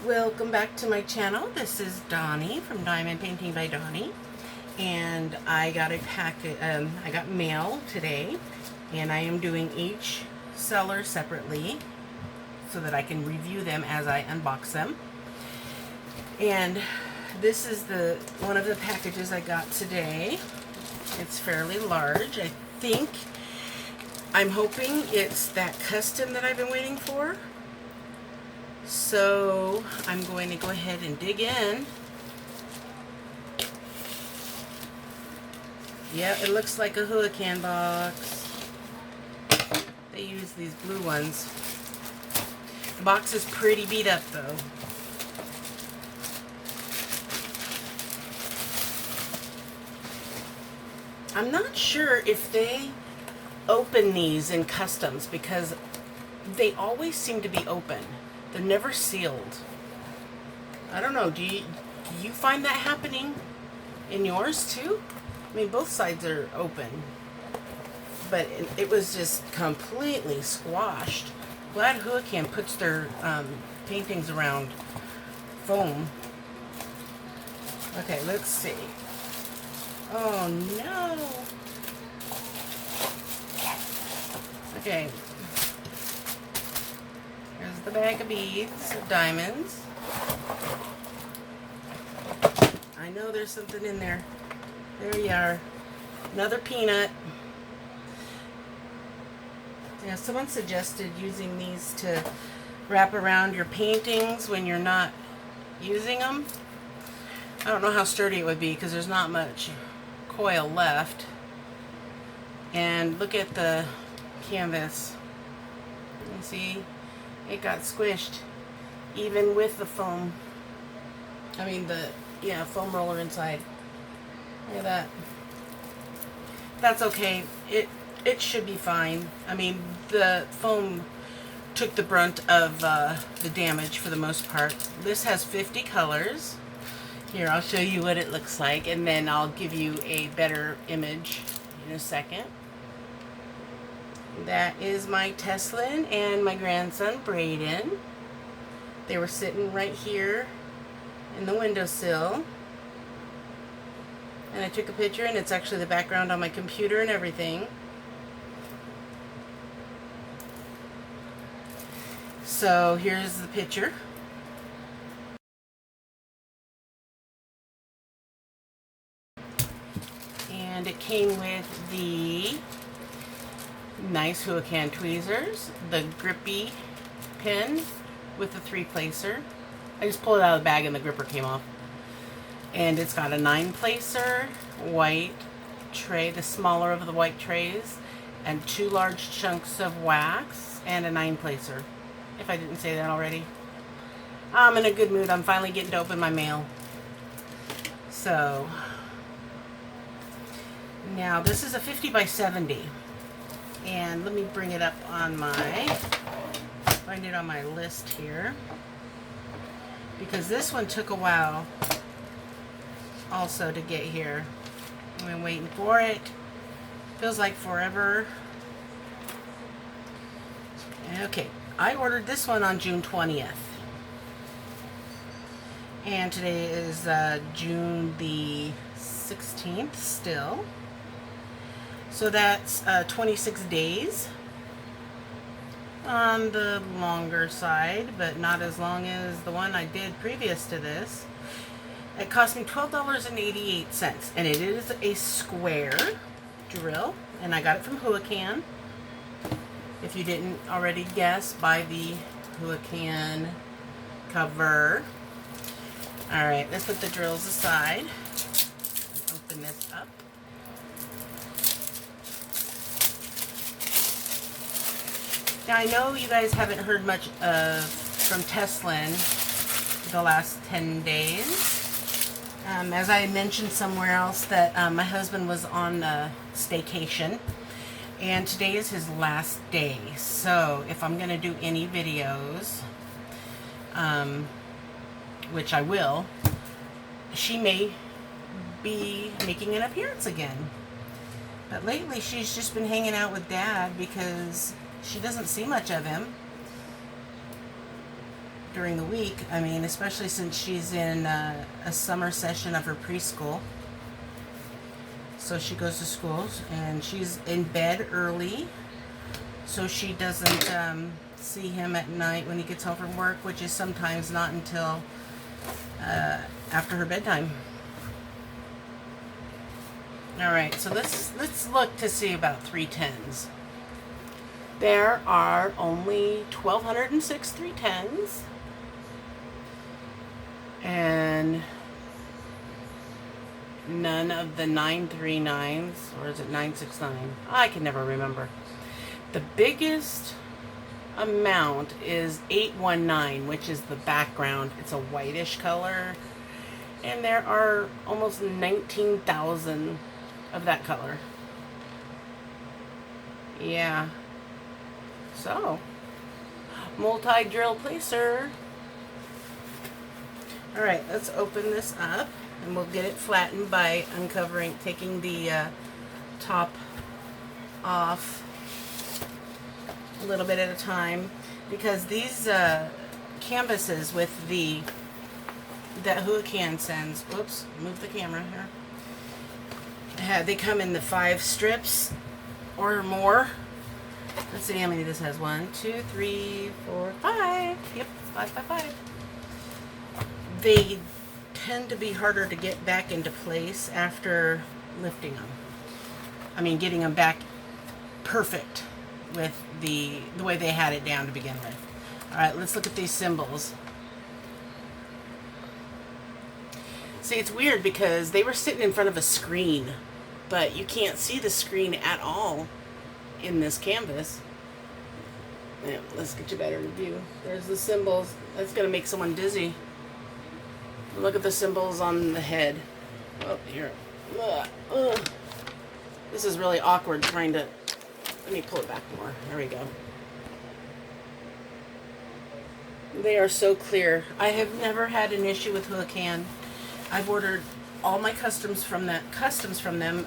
Welcome back to my channel. This is Donnie from Diamond Painting by Donnie, and I got a packet. I got mail today, and I am doing each seller separately so that I can review them as I unbox them. And this is one of the packages I got today. It's fairly large. I'm hoping it's that custom that I've been waiting for. So I'm going to go ahead and dig in. Yeah, it looks like a Huacan box. They use these blue ones. The box is pretty beat up though. I'm not sure if they open these in customs because they always seem to be open. They're never sealed. I don't know, do you find that happening in yours too? I mean, both sides are open, but it was just completely squashed. Glad Huacan puts their paintings around foam. Okay, let's see. Oh no! Okay. Here's the bag of beads, of diamonds. I know there's something in there. There you are. Another peanut. Yeah, someone suggested using these to wrap around your paintings when you're not using them. I don't know how sturdy it would be because there's not much coil left. And look at the canvas. You see? It got squished, even with the foam. I mean foam roller inside. Look at that. That's okay. It should be fine. I mean, the foam took the brunt of the damage for the most part. This has 50 colors. Here, I'll show you what it looks like, and then I'll give you a better image in a second. That is my Teslin and my grandson Braden. They were sitting right here in the windowsill. And I took a picture, and it's actually the background on my computer and everything. So here's the picture. And it came with the nice Huacan tweezers, the grippy pin with the 3-placer. I just pulled it out of the bag and the gripper came off. And it's got a 9-placer white tray, the smaller of the white trays, and 2 large chunks of wax, and a 9-placer, if I didn't say that already. I'm in a good mood. I'm finally getting to open my mail. So, now this is a 50 by 70. And let me bring it up on find it on my list here. Because this one took a while also to get here. I've been waiting for it. Feels like forever. Okay, I ordered this one on June 20th. And today is June the 16th still. So that's 26 days on the longer side, but not as long as the one I did previous to this. It cost me $12.88, and it is a square drill, and I got it from Huacan. If you didn't already guess by the Huacan cover. Alright, let's put the drills aside and open this up. Now, I know you guys haven't heard much from Teslin the last 10 days. As I mentioned somewhere else that my husband was on a staycation, and today is his last day. So if I'm going to do any videos, which I will, she may be making an appearance again. But lately she's just been hanging out with Dad because she doesn't see much of him. during the week. I mean, especially since she's in a summer session of her preschool. So she goes to school, and she's in bed early, so she doesn't see him at night when he gets home from work, which is sometimes not until after her bedtime. All right, so let's look to see about 310s. There are only 1,206 310s, and none of the 939s, or is it 969? I can never remember. The biggest amount is 819, which is the background. It's a whitish color, and there are almost 19,000 of that color. Yeah. So, multi-drill placer. Alright, let's open this up, and we'll get it flattened by taking the top off a little bit at a time, because these canvases with that Huacan sends, whoops, move the camera here, they come in the 5 strips or more. Let's see how many this has. 1, 2, 3, 4, 5. Yep, 5 by 5. They tend to be harder to get back into place after lifting them. I mean, getting them back perfect with the way they had it down to begin with. All right, let's look at these symbols. See, it's weird because they were sitting in front of a screen, but you can't see the screen at all in this canvas. Yeah, let's get you a better view. There's the symbols. That's going to make someone dizzy. Look at the symbols on the head. Oh, here. This is really awkward trying to... Let me pull it back more. There we go. They are so clear. I have never had an issue with Huacan. I've ordered all my customs from them.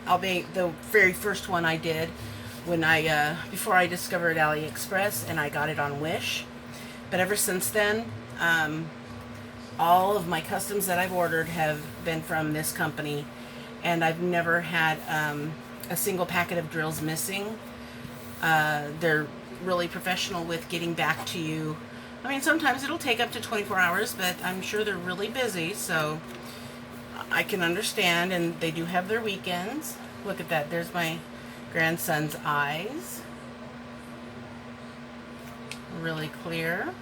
Albeit the very first one I did when before I discovered AliExpress, and I got it on Wish. But ever since then, all of my customs that I've ordered have been from this company, and I've never had a single packet of drills missing. They're really professional with getting back to you. I mean, sometimes it'll take up to 24 hours, but I'm sure they're really busy, so I can understand, and they do have their weekends. Look at that. There's my grandson's eyes. Really clear.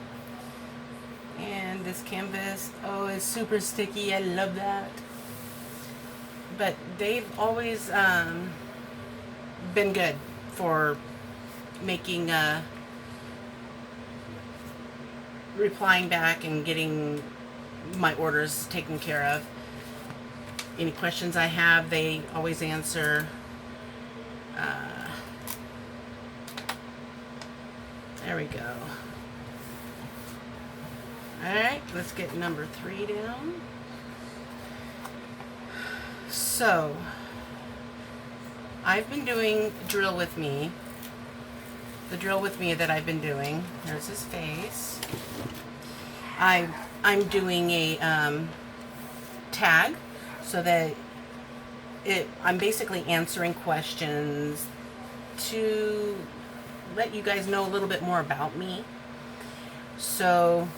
And this canvas, oh, it's super sticky. I love that. But they've always been good for making, replying back and getting my orders taken care of. Any questions I have, they always answer. There we go. Alright, let's get number 3 down. So, I've been doing drill with me. The drill with me that I've been doing. There's his face. I'm doing a tag, so that I'm basically answering questions to let you guys know a little bit more about me. So,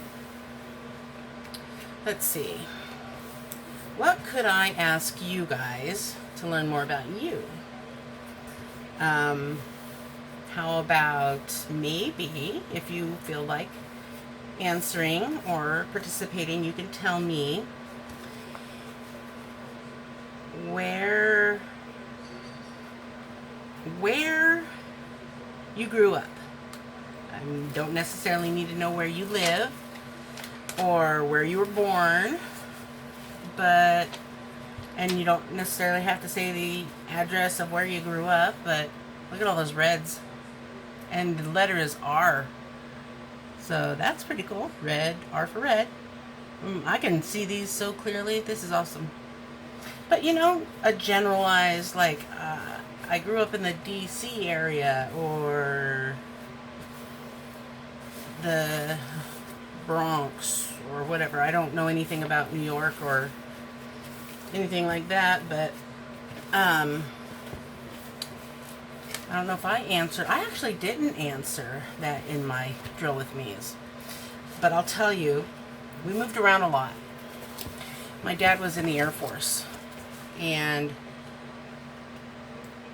let's see. What could I ask you guys to learn more about you? How about maybe, if you feel like answering or participating, you can tell me where you grew up. I don't necessarily need to know where you live or where you were born, and you don't necessarily have to say the address of where you grew up, but look at all those reds. And the letter is R. So that's pretty cool. Red, R for red. I can see these so clearly. This is awesome. But you know, a generalized, like, I grew up in the DC area, or the Bronx or whatever. I don't know anything about New York or anything like that, but I don't know if I answered. I actually didn't answer that in my Drill With Me's. But I'll tell you, we moved around a lot. My dad was in the Air Force. And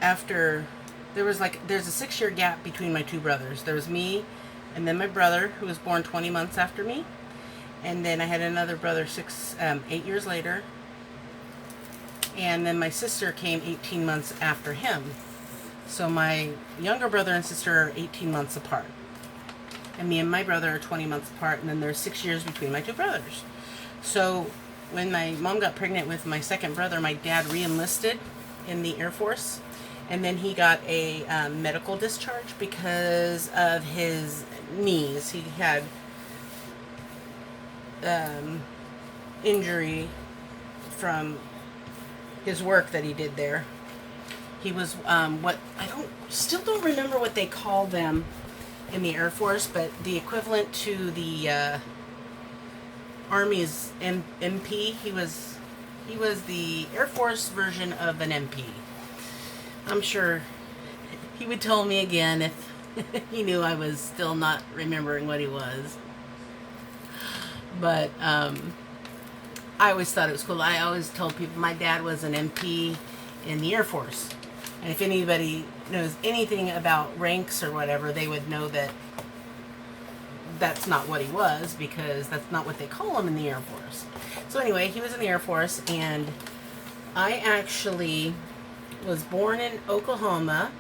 after, there's a 6-year gap between my two brothers. There was me, and then my brother, who was born 20 months after me. And then I had another brother 8 years later. And then my sister came 18 months after him. So my younger brother and sister are 18 months apart. And me and my brother are 20 months apart, and then there's 6 years between my two brothers. So when my mom got pregnant with my second brother, my dad re-enlisted in the Air Force. And then he got a medical discharge because of his knees. He had injury from his work that he did there. He was still don't remember what they call them in the Air Force, but the equivalent to the Army's MP. He was the Air Force version of an MP. I'm sure he would tell me again if he knew I was still not remembering what he was. But I always thought it was cool. I always told people my dad was an MP in the Air Force. And if anybody knows anything about ranks or whatever, they would know that that's not what he was, because that's not what they call him in the Air Force. So anyway, he was in the Air Force, and I actually was born in Oklahoma,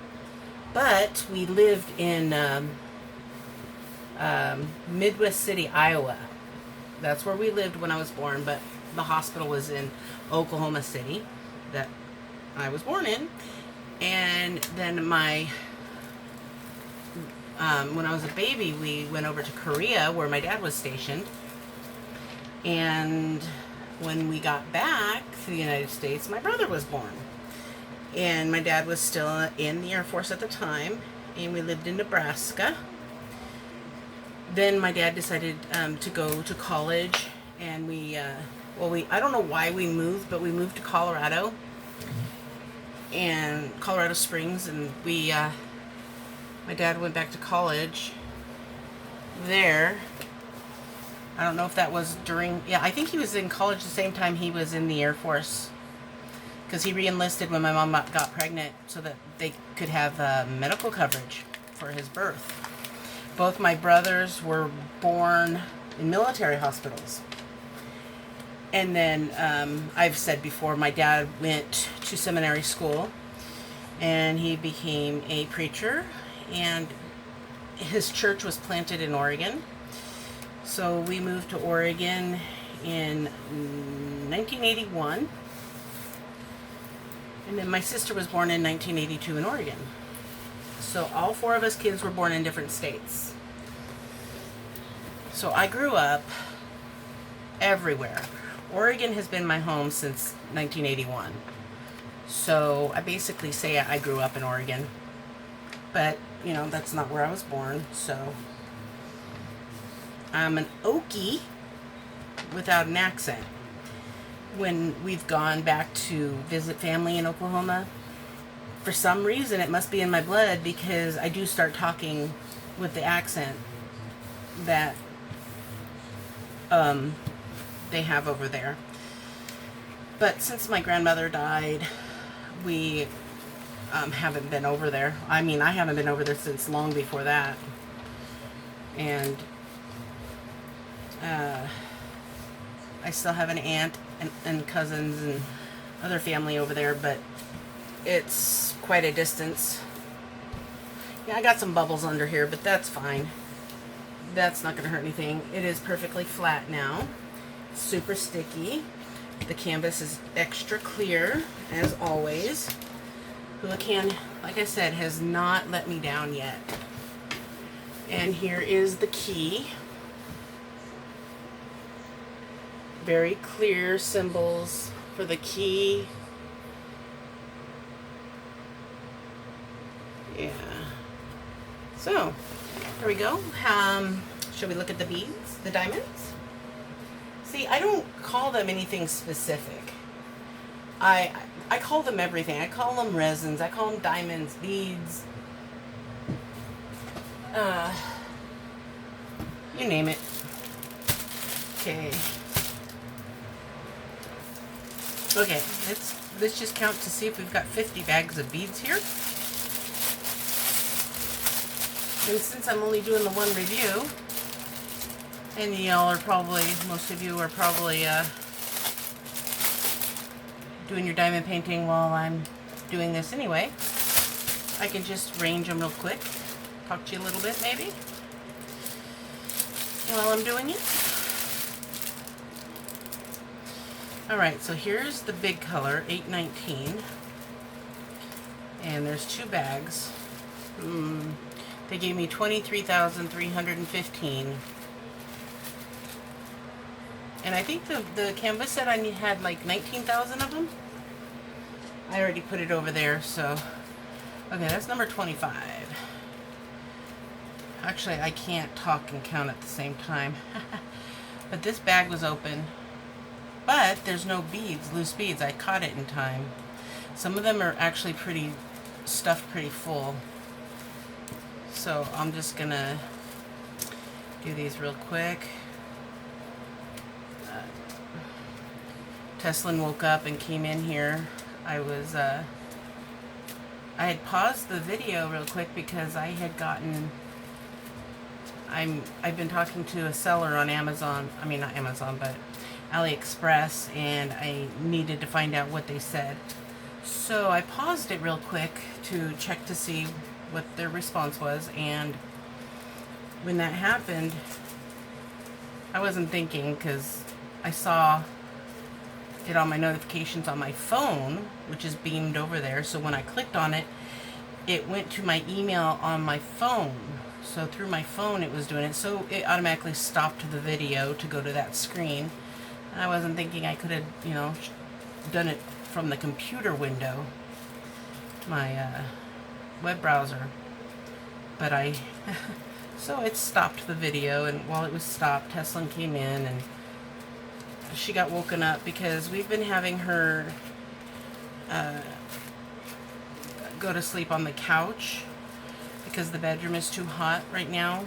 but we lived in Midwest City, Iowa. That's where we lived when I was born, but the hospital was in Oklahoma City that I was born in. And then when I was a baby, we went over to Korea where my dad was stationed. And when we got back to the United States, my brother was born. And my dad was still in the Air Force at the time, and we lived in Nebraska. Then my dad decided to go to college, and I don't know why we moved, but we moved to Colorado. And Colorado Springs, and my dad went back to college there. I don't know if that was I think he was in college the same time he was in the Air Force, because he re-enlisted when my mom got pregnant so that they could have medical coverage for his birth. Both my brothers were born in military hospitals. And then, I've said before, my dad went to seminary school, and he became a preacher, and his church was planted in Oregon. So we moved to Oregon in 1981, and then my sister was born in 1982 in Oregon. So all 4 of us kids were born in different states. So I grew up everywhere. Oregon has been my home since 1981. So I basically say I grew up in Oregon. But, that's not where I was born. So I'm an Okie without an accent. When we've gone back to visit family in Oklahoma, for some reason it must be in my blood, because I do start talking with the accent that they have over there. But since my grandmother died, we haven't been over there. I mean, I haven't been over there since long before that. And I still have an aunt and cousins and other family over there, but it's quite a distance. Yeah, I got some bubbles under here, but that's fine. That's not going to hurt anything. It is perfectly flat now. Super sticky. The canvas is extra clear, as always. Huacan, like I said, has not let me down yet. And here is the key. Very clear symbols for the key. Yeah. So, there we go. Shall we look at the beads, the diamonds? See, I don't call them anything specific. I call them everything. I call them resins. I call them diamonds, beads. You name it. Okay. Okay, let's just count to see if we've got 50 bags of beads here. And since I'm only doing the one review, and y'all are probably, most of you are probably doing your diamond painting while I'm doing this anyway, I can just range them real quick. Talk to you a little bit maybe while I'm doing it. Alright, so here's the big color, 819. And there's 2 bags. They gave me 23,315. And I think the canvas said I had like 19,000 of them. I already put it over there, so. Okay, that's number 25. Actually, I can't talk and count at the same time. But this bag was open. But there's no beads, loose beads. I caught it in time. Some of them are actually pretty stuffed pretty full. So I'm just gonna do these real quick. Teslin woke up and came in here. I had paused the video real quick because I had gotten, I've been talking to a seller on Amazon, I mean not Amazon, but AliExpress, and I needed to find out what they said. So I paused it real quick to check to see what their response was, and when that happened, I wasn't thinking because I saw it on my notifications on my phone, which is beamed over there. So when I clicked on it, it went to my email on my phone. So through my phone it was doing it. So it automatically stopped the video to go to that screen. I wasn't thinking I could have, you know, done it from the computer window, my web browser. But so it stopped the video, and while it was stopped, Teslin came in and she got woken up because we've been having her go to sleep on the couch because the bedroom is too hot right now.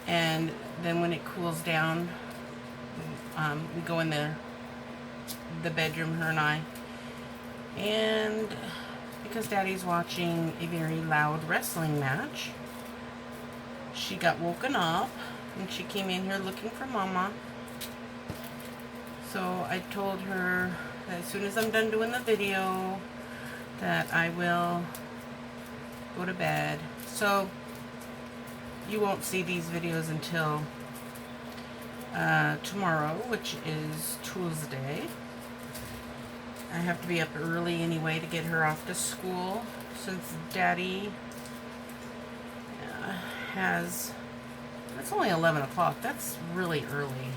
And then when it cools down, we go in the bedroom, her and I. And because Daddy's watching a very loud wrestling match, she got woken up and she came in here looking for Mama. So I told her that as soon as I'm done doing the video that I will go to bed. So you won't see these videos until tomorrow, which is Tuesday. I have to be up early anyway to get her off to school since Daddy has, it's only 11 o'clock. That's really early.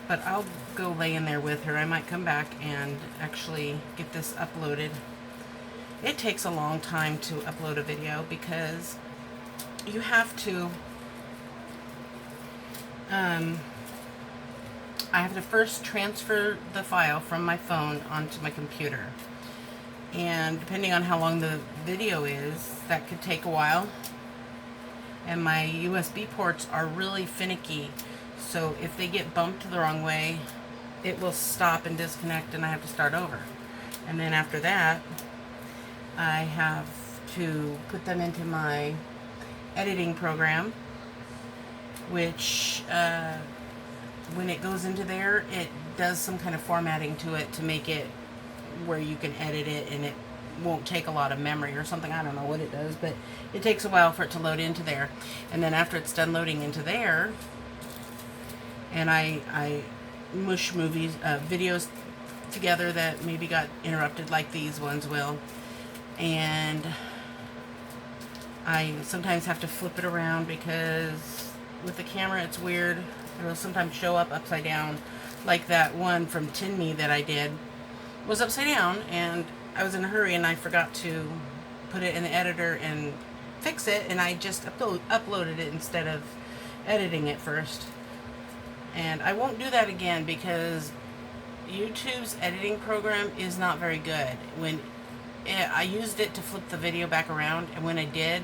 But I'll go lay in there with her. I might come back and actually get this uploaded. It takes a long time to upload a video because you have to I have to first transfer the file from my phone onto my computer. And depending on how long the video is, that could take a while. And my USB ports are really finicky. So if they get bumped the wrong way, it will stop and disconnect and I have to start over. And then after that, I have to put them into my editing program, which when it goes into there, it does some kind of formatting to it to make it where you can edit it and it won't take a lot of memory or something. I don't know what it does, but it takes a while for it to load into there. And then after it's done loading into there, and I mush videos together that maybe got interrupted like these ones will, and I sometimes have to flip it around because with the camera it's weird. It will sometimes show up upside down, like that one from Tin Me that I did was upside down, and I was in a hurry and I forgot to put it in the editor and fix it, and I just uploaded it instead of editing it first. And I won't do that again because YouTube's editing program is not very good. I used it to flip the video back around, and when I did,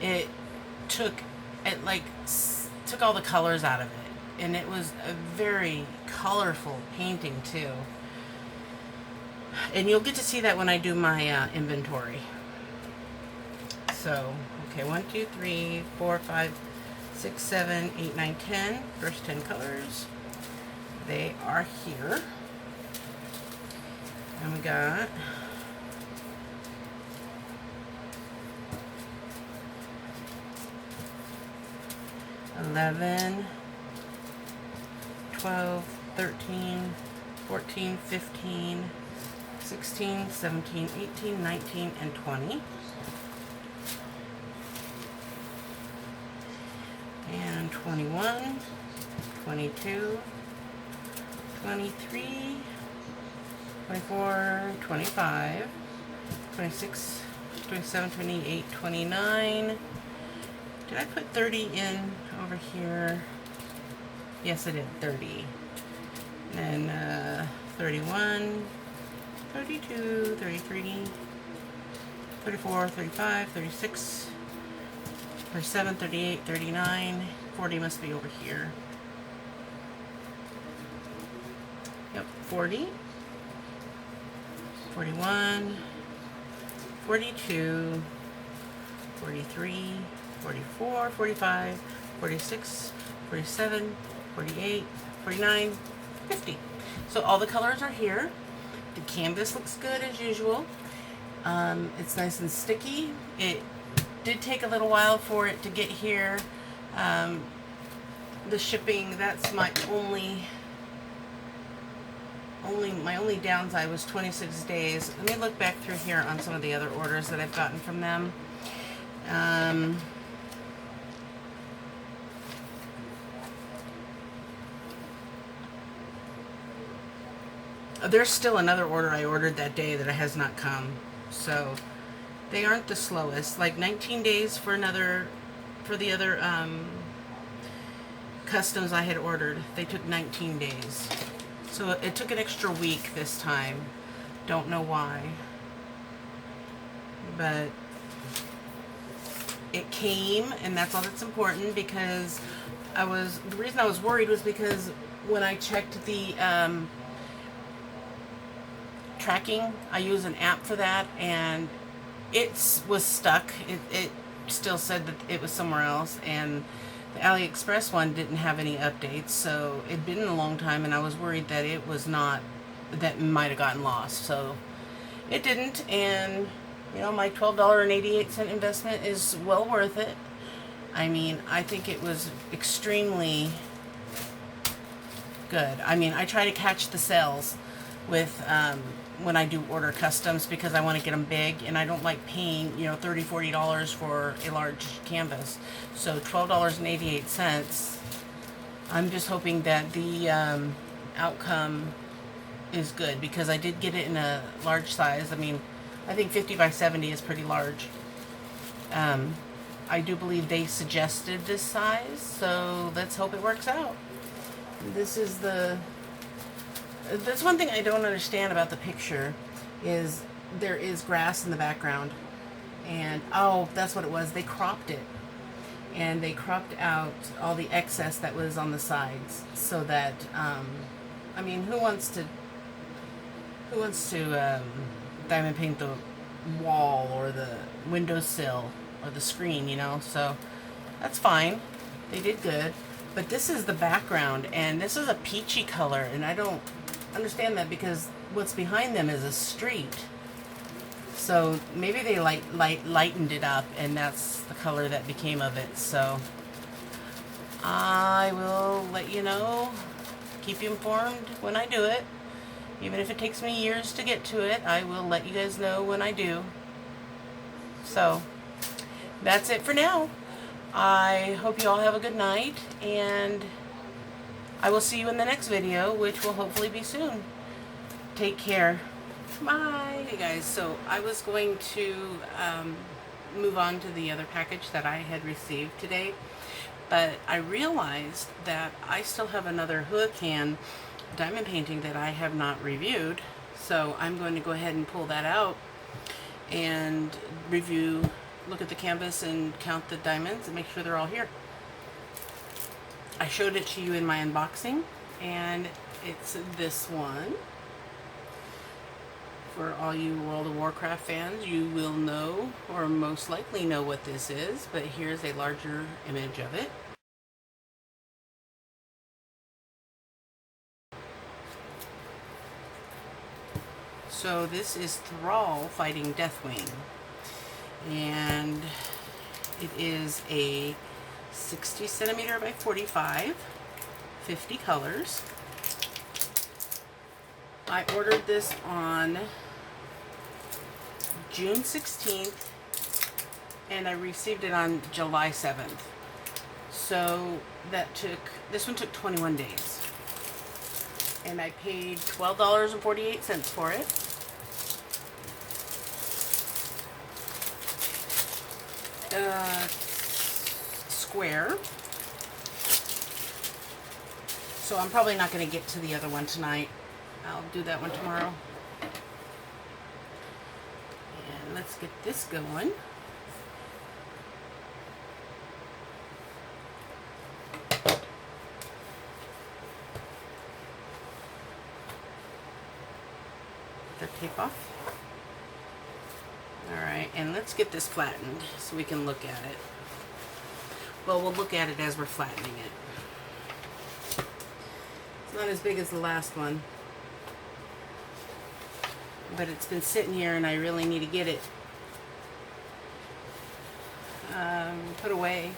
it took all the colors out of it, and it was a very colorful painting too. And you'll get to see that when I do my inventory. So, okay, 1, 2, 3, 4, 5, 6, 7, 8, 9, 10. First 10 colors. They are here. And we got 11, 12, 13, 14, 15, 16, 17, 18, 19, and 20. And 21, 22, 23, 24, 25, 26, 27, 28, 29. Did I put 30 in over here? Yes, I did, 30. And 31, 32, 33, 34, 35, 36, 37, 38, 39, 40 must be over here. Yep, 40, 41, 42, 43, 44, 45, 46, 47, 48, 49, 50. So all the colors are here. The canvas looks good as usual. It's nice and sticky. It did take a little while for it to get here. The shipping, that's my only downside was 26 days. Let me look back through here on some of the other orders that I've gotten from them. There's still another order I ordered that day that has not come. So they aren't the slowest. Like 19 days for the other customs I had ordered. They took 19 days. So it took an extra week this time. Don't know why. But it came, and that's all that's important, because the reason I was worried was because when I checked the tracking, I use an app for that, and it was stuck. It still said that it was somewhere else, and the AliExpress one didn't have any updates, so it'd been a long time, and I was worried that it might have gotten lost. So it didn't, and you know, my $12.88 investment is well worth it. I mean, I think it was extremely good. I mean, I try to catch the sales with when I do order customs, because I want to get them big, and I don't like paying, you know, $30, $40 for a large canvas. So $12.88. I'm just hoping that the outcome is good, because I did get it in a large size. I mean, I think 50 by 70 is pretty large. I do believe they suggested this size, so let's hope it works out. That's one thing I don't understand about the picture, is there is grass in the background. And, oh, that's what it was. They cropped it. And they cropped out all the excess that was on the sides, so that, I mean, who wants to diamond paint the wall or the windowsill or the screen, you know? So that's fine. They did good. But this is the background, and this is a peachy color, and I don't understand that, because what's behind them is a street. So maybe they lightened it up, and that's the color that became of it. So I will let you know, keep you informed when I do it. Even if it takes me years to get to it, I will let you guys know when I do. So that's it for now. I hope you all have a good night, and I will see you in the next video, which will hopefully be soon. Take care. Bye. Hey guys, so I was going to move on to the other package that I had received today. But I realized that I still have another Huacan diamond painting that I have not reviewed. So I'm going to go ahead and pull that out and review, look at the canvas and count the diamonds and make sure they're all here. I showed it to you in my unboxing, and it's this one. For all you World of Warcraft fans, you will know, or most likely know, what this is, but here's a larger image of it. So this is Thrall fighting Deathwing, and it is a 60 centimeter by 45, 50 colors. I ordered this on June 16th, and I received it on July 7th. So this one took 21 days. And I paid $12.48 for it. Square. So I'm probably not going to get to the other one tonight. I'll do that one tomorrow. And let's get this going. The tape off. Alright, and let's get this flattened so we can look at it. Well, we'll look at it as we're flattening it. It's not as big as the last one, but it's been sitting here and I really need to get it put away.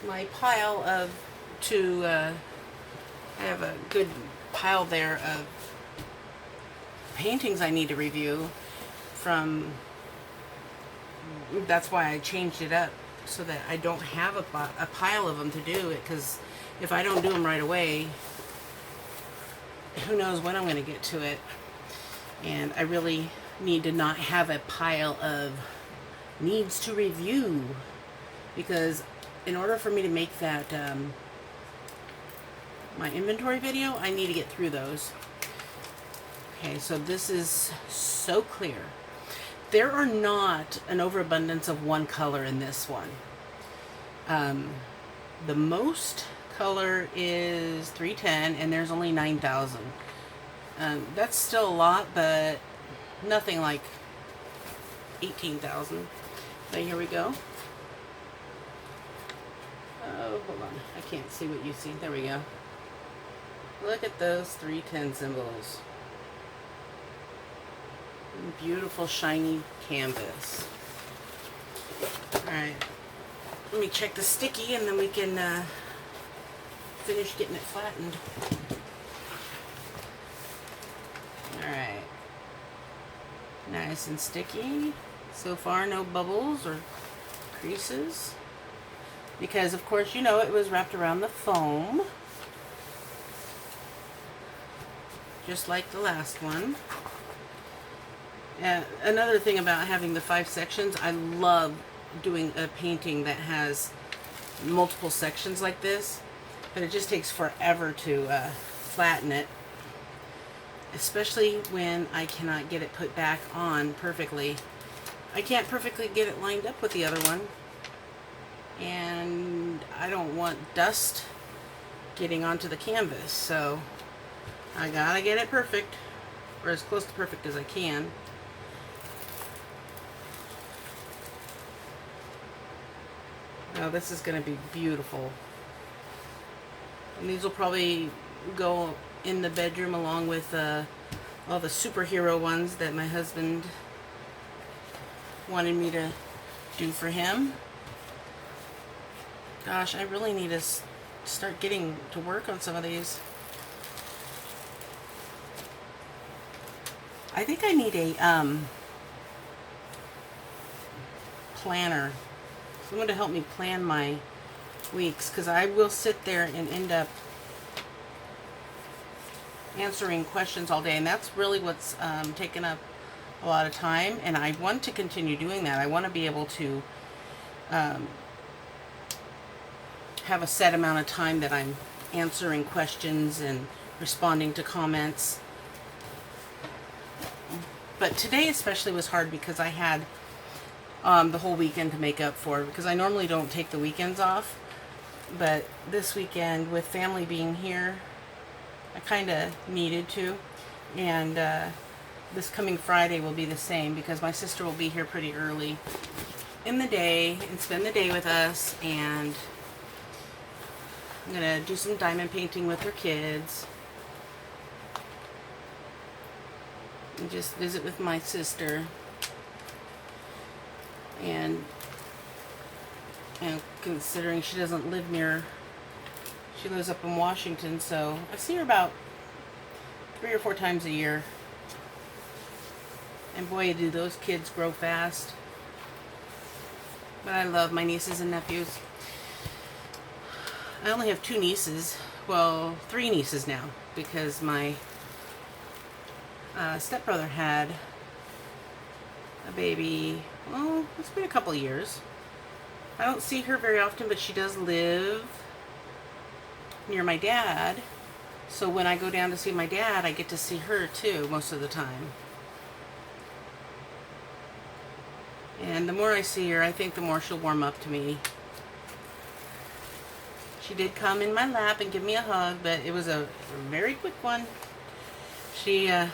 My pile of I have a good pile there of paintings I need to review from. That's why I changed it up, so that I don't have a pile of them to do it, because if I don't do them right away, who knows when I'm going to get to it. And I really need to not have a pile of needs to review, because in order for me to make that my inventory video, I need to get through those. Okay, so this is so clear. There are not an overabundance of one color in this one. The most color is 310, and there's only 9,000. That's still a lot, but nothing like 18,000. So here we go. Oh, hold on. I can't see what you see. There we go. Look at those 310 symbols. Beautiful shiny canvas. Alright, let me check the sticky and then we can finish getting it flattened. Alright, nice and sticky. So far no bubbles or creases, because of course you know it was wrapped around the foam, just like the last one. Another thing about having the 5 sections, I love doing a painting that has multiple sections like this, but it just takes forever to flatten it, especially when I cannot get it put back on perfectly. I can't perfectly get it lined up with the other one, and I don't want dust getting onto the canvas, so I gotta get it perfect, or as close to perfect as I can. Oh, this is going to be beautiful. And these will probably go in the bedroom along with all the superhero ones that my husband wanted me to do for him. Gosh, I really need to start getting to work on some of these. I think I need a planner. Someone to help me plan my weeks, because I will sit there and end up answering questions all day, and that's really what's taken up a lot of time, and I want to continue doing that. I want to be able to have a set amount of time that I'm answering questions and responding to comments. But today especially was hard because I had the whole weekend to make up for, because I normally don't take the weekends off. But this weekend, with family being here, I kind of needed to. And this coming Friday will be the same, because my sister will be here pretty early in the day and spend the day with us. And I'm going to do some diamond painting with her kids. And just visit with my sister. And considering she doesn't live near, she lives up in Washington, so I see her about 3 or 4 times a year. And boy, do those kids grow fast. But I love my nieces and nephews. I only have 2 nieces, well, 3 nieces now, because my stepbrother had a baby, well, it's been a couple years. I don't see her very often, but she does live near my dad. So when I go down to see my dad, I get to see her too most of the time. And the more I see her, I think the more she'll warm up to me. She did come in my lap and give me a hug, but it was a very quick one. She is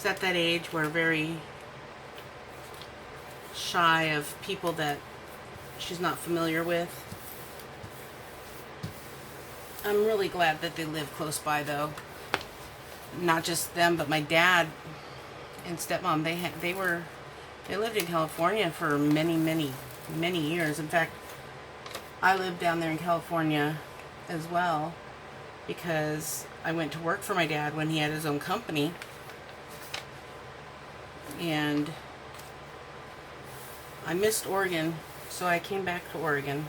at that age where very shy of people that she's not familiar with. I'm really glad that they live close by, though. Not just them, but my dad and stepmom. They lived in California for many years. In fact, I lived down there in California as well, because I went to work for my dad when he had his own company. And I missed Oregon, so I came back to Oregon,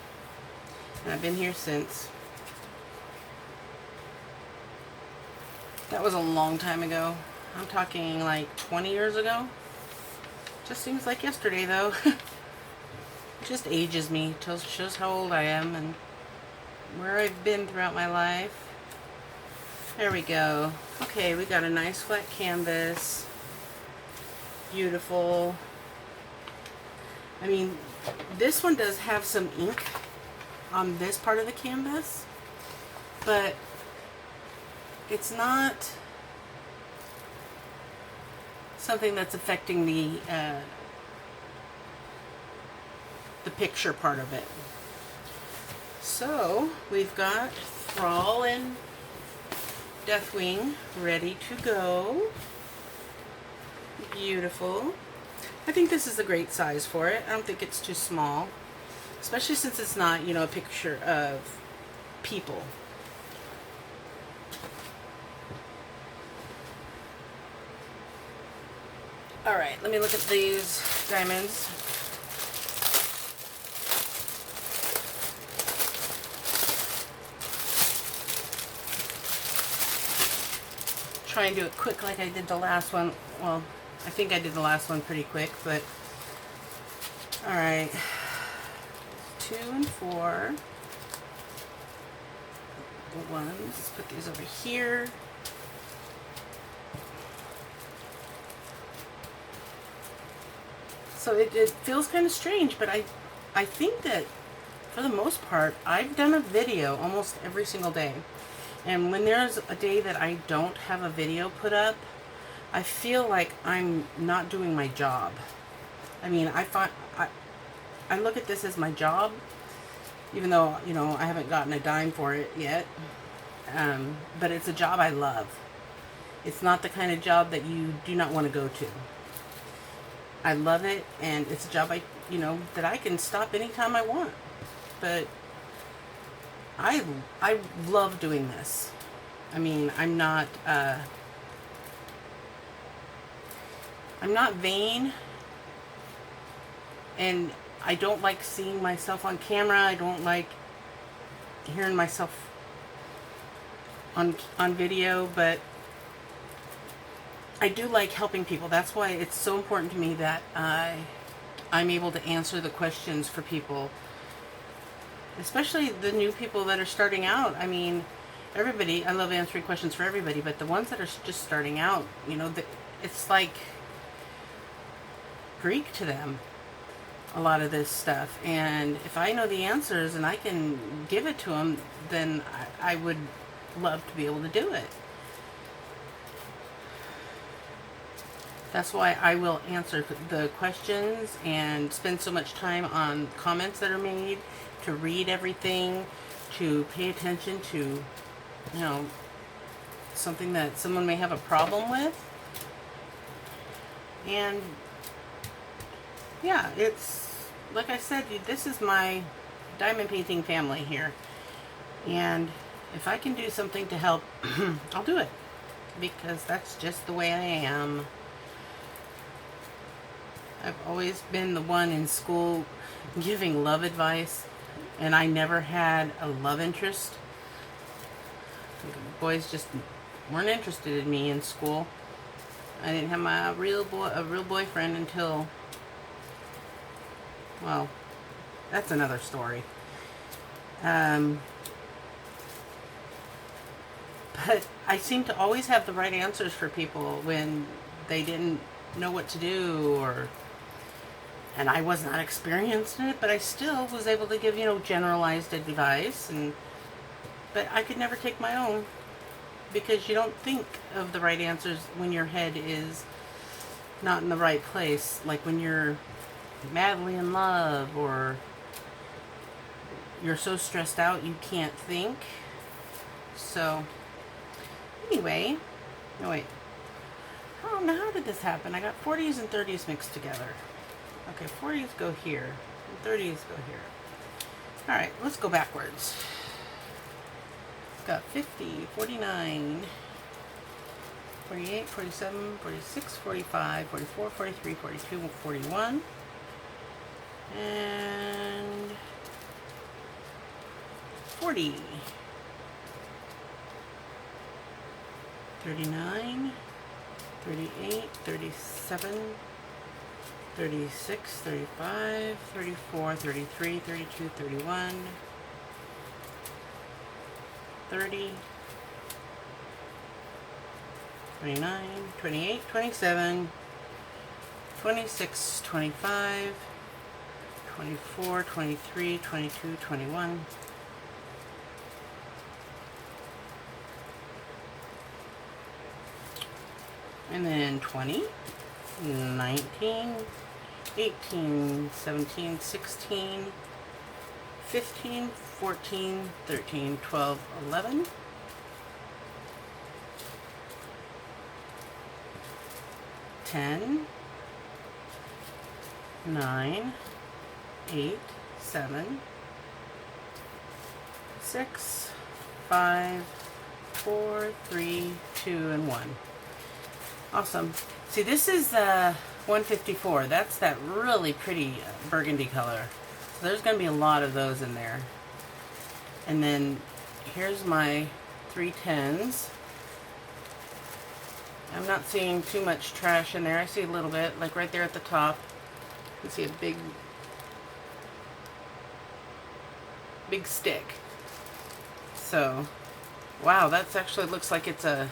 and I've been here since. That was a long time ago. I'm talking like 20 years ago. Just seems like yesterday, though. It just ages me. Shows how old I am and where I've been throughout my life. There we go. Okay, we got a nice flat canvas. Beautiful. I mean, this one does have some ink on this part of the canvas, but it's not something that's affecting the picture part of it. So we've got Thrall and Deathwing ready to go. Beautiful. I think this is a great size for it. I don't think it's too small, especially since it's not, you know, a picture of people. All right, let me look at these diamonds. Try and do it quick like I did the last one. Well, I think I did the last one pretty quick, but all right. 2 and 4. The ones. Let's put these over here. So it feels kind of strange, but I think that for the most part, I've done a video almost every single day. And when there's a day that I don't have a video put up, I feel like I'm not doing my job. I mean, I look at this as my job, even though, you know, I haven't gotten a dime for it yet. But it's a job I love. It's not the kind of job that you do not want to go to. I love it, and it's a job that I can stop anytime I want. But I love doing this. I mean, I'm not vain, and I don't like seeing myself on camera. I don't like hearing myself on video, but I do like helping people. That's why it's so important to me that I'm able to answer the questions for people especially the new people that are starting out. I mean, everybody, I love answering questions for everybody, but the ones that are just starting out, you know, it's like Greek to them, a lot of this stuff. And if I know the answers and I can give it to them, then I would love to be able to do it. That's why I will answer the questions and spend so much time on comments that are made, to read everything, to pay attention to, you know, something that someone may have a problem with. And yeah, it's like I said, this is my diamond painting family here. And if I can do something to help, I'll do it, because that's just the way I am. I've always been the one in school giving love advice, and I never had a love interest. Boys just weren't interested in me in school. I didn't have a real boyfriend until, well, that's another story. But I seem to always have the right answers for people when they didn't know what to do, and I was not experienced in it, but I still was able to give, you know, generalized advice, but I could never take my own, because you don't think of the right answers when your head is not in the right place, like when you're madly in love, or you're so stressed out you can't think. So anyway, no wait, oh, now how did this happen? I got 40s and 30s mixed together. Okay, 40s go here, and 30s go here. All right, let's go backwards. Got 50, 49, 48, 47, 46, 45, 44, 43, 42, 41, and 40, 39, 38, 37, 36, 35, 34, 33, 32, 31, 30, 29, 28, 27, 26, 25, 24, 23, 22, 21, 20, 19, 18, 17, 16, 15, 14, 13, 12, 11, 10, 9, 8, 7, 6, 5, 4, 3, 2, and 1. Awesome. See, this is 154. That's that really pretty burgundy color. So there's going to be a lot of those in there. And then here's my 310s. I'm not seeing too much trash in there. I see a little bit, like right there at the top. You can see a big stick. So, wow, that's actually looks like it's a,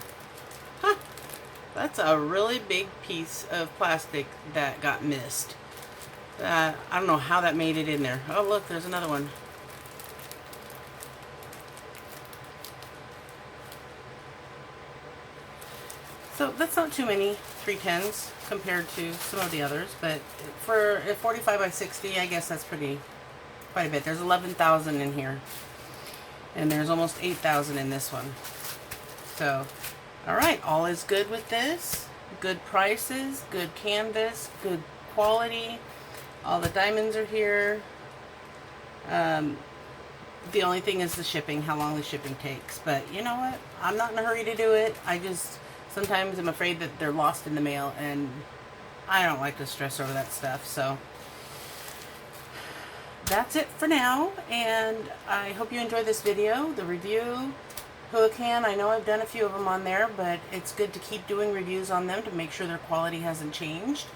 that's a really big piece of plastic that got missed. I don't know how that made it in there. Oh, look, there's another one. So that's not too many 310s compared to some of the others, but for a 45 by 60, I guess that's quite a bit. There's 11,000 in here, and there's almost 8,000 in this one. So, all right, all is good with this. Good prices, good canvas, good quality. All the diamonds are here. The only thing is the shipping, how long the shipping takes. But you know what? I'm not in a hurry to do it. I just sometimes I'm afraid that they're lost in the mail, and I don't like to stress over that stuff. So that's it for now, and I hope you enjoyed this video, the review. Huacan, I know I've done a few of them on there, but it's good to keep doing reviews on them to make sure their quality hasn't changed.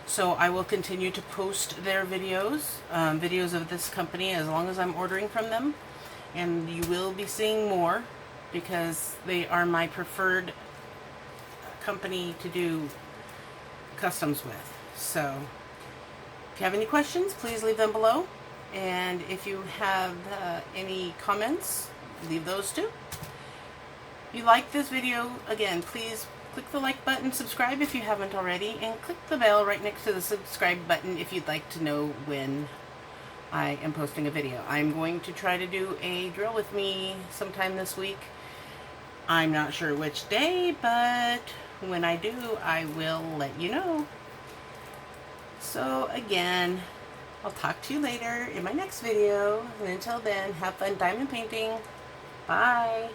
So I will continue to post their videos, videos of this company, as long as I'm ordering from them. And you will be seeing more because they are my preferred company to do customs with. So if you have any questions, please leave them below. And if you have any comments, leave those too. If you like this video, again, please click the like button, subscribe if you haven't already, and click the bell right next to the subscribe button if you'd like to know when I am posting a video. I'm going to try to do a drill with me sometime this week. I'm not sure which day, but when I do, I will let you know. So again, I'll talk to you later in my next video. And until then, have fun diamond painting. Bye.